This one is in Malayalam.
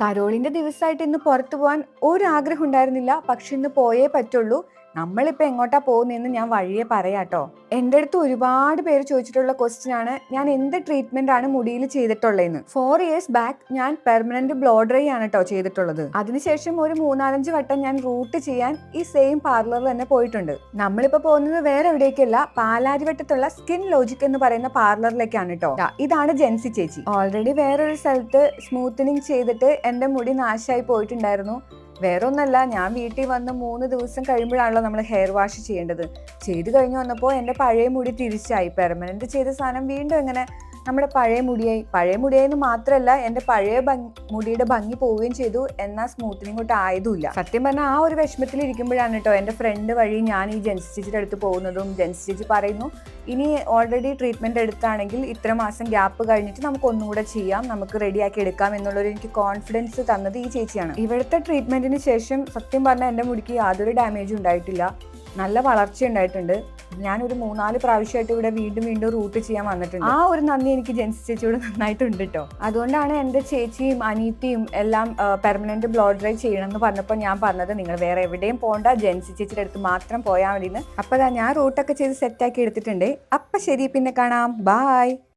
കരോളിന്റെ ദിവസമായിട്ട് ഇന്ന് പുറത്തു പോകാൻ ഒരു ആഗ്രഹം ഉണ്ടായിരുന്നില്ല. പക്ഷെ ഇന്ന് പോയേ പറ്റുള്ളൂ. നമ്മളിപ്പോ എങ്ങോട്ടാ പോകുന്നതെന്ന് ഞാൻ വഴിയെ പറയാട്ടോ. എൻ്റെ അടുത്ത് ഒരുപാട് പേര് ചോദിച്ചിട്ടുള്ള ക്വസ്റ്റ്യൻ ആണ്, ഞാൻ എന്ത് ട്രീറ്റ്മെന്റ് ആണ് മുടിയിൽ ചെയ്തിട്ടുള്ളതെന്ന്. 4 years ബാക്ക് ഞാൻ പെർമനന്റ് ബ്ലോ ഡ്രൈ ആണ് കേട്ടോ ചെയ്തിട്ടുള്ളത്. അതിനുശേഷം ഒരു 3-4 വട്ടം ഞാൻ റൂട്ട് ചെയ്യാൻ ഈ സെയിം പാർലറിൽ തന്നെ പോയിട്ടുണ്ട്. നമ്മളിപ്പോ പോകുന്നത് വേറെ എവിടേക്കല്ല, പാലാരിവട്ടത്തുള്ള സ്കിൻ ലോജിക് എന്ന് പറയുന്ന പാർലറിലേക്കാണ് കേട്ടോ. ഇതാണ് ജെൻസി ചേച്ചി. ഓൾറെഡി വേറൊരു സ്ഥലത്ത് സ്മൂത്തനിങ് ചെയ്തിട്ട് എൻ്റെ മുടി നാശമായി പോയിട്ടുണ്ടായിരുന്നു. വേറെ ഒന്നല്ല, ഞാൻ വീട്ടിൽ വന്ന് 3 ദിവസം കഴിയുമ്പോഴാണല്ലോ നമ്മൾ ഹെയർ വാഷ് ചെയ്യേണ്ടത്. ചെയ്ത് കഴിഞ്ഞ് വന്നപ്പോൾ എൻ്റെ പഴയ മുടി തിരിച്ചായി. പെർമനന്റ് ചെയ്ത സാധനം വീണ്ടും എങ്ങനെ നമ്മുടെ പഴയ മുടിയായി മാത്രമല്ല, എൻ്റെ പഴയ മുടിയുടെ ഭംഗി പോവുകയും ചെയ്തു. എന്നാൽ സ്മൂത്തനിങ് തൊട്ട് ആയതുമില്ല. സത്യം പറഞ്ഞാൽ ആ ഒരു വിഷമത്തിൽ ഇരിക്കുമ്പോഴാണ് കേട്ടോ എൻ്റെ ഫ്രണ്ട് വഴി ഞാൻ ഈ ജെൻസി ചേച്ചിയുടെ അടുത്ത് പോകുന്നതും. ജെൻസി ചേച്ചി പറയുന്നു, ഇനി ഓൾറെഡി ട്രീറ്റ്മെന്റ് എടുത്താണെങ്കിൽ ഇത്ര മാസം ഗ്യാപ്പ് കഴിഞ്ഞിട്ട് നമുക്ക് ഒന്നും കൂടെ ചെയ്യാം, നമുക്ക് റെഡിയാക്കി എടുക്കാം എന്നുള്ളൊരു എനിക്ക് കോൺഫിഡൻസ് തന്നത് ഈ ചേച്ചിയാണ്. ഇവിടുത്തെ ട്രീറ്റ്മെന്റിന് ശേഷം സത്യം പറഞ്ഞാൽ എൻ്റെ മുടിക്ക് യാതൊരു ഡാമേജും ഉണ്ടായിട്ടില്ല. നല്ല വളർച്ച ഉണ്ടായിട്ടുണ്ട്. ഞാനൊരു 3-4 പ്രാവശ്യമായിട്ട് ഇവിടെ വീണ്ടും റൂട്ട് ചെയ്യാൻ വന്നിട്ടുണ്ട്. ആ ഒരു നന്ദി എനിക്ക് ജെൻസി ചേച്ചിയോട് നന്നായിട്ടുണ്ട് കേട്ടോ. അതുകൊണ്ടാണ് എൻ്റെ ചേച്ചിയും അനീത്തിയും എല്ലാം പെർമനന്റ് ബ്ലോ ഡ്രൈ ചെയ്യണമെന്ന് പറഞ്ഞപ്പോൾ ഞാൻ പറഞ്ഞത്, നിങ്ങൾ വേറെ എവിടെയും പോകണ്ട, ജെൻസി ചേച്ചിയുടെ അടുത്ത് മാത്രം പോയാൽ മതിയെന്ന്. അപ്പോൾ ഞാൻ റൂട്ടൊക്കെ ചെയ്ത് സെറ്റാക്കി എടുത്തിട്ടുണ്ട്. അപ്പം ശരി, പിന്നെ കാണാം. ബായ്.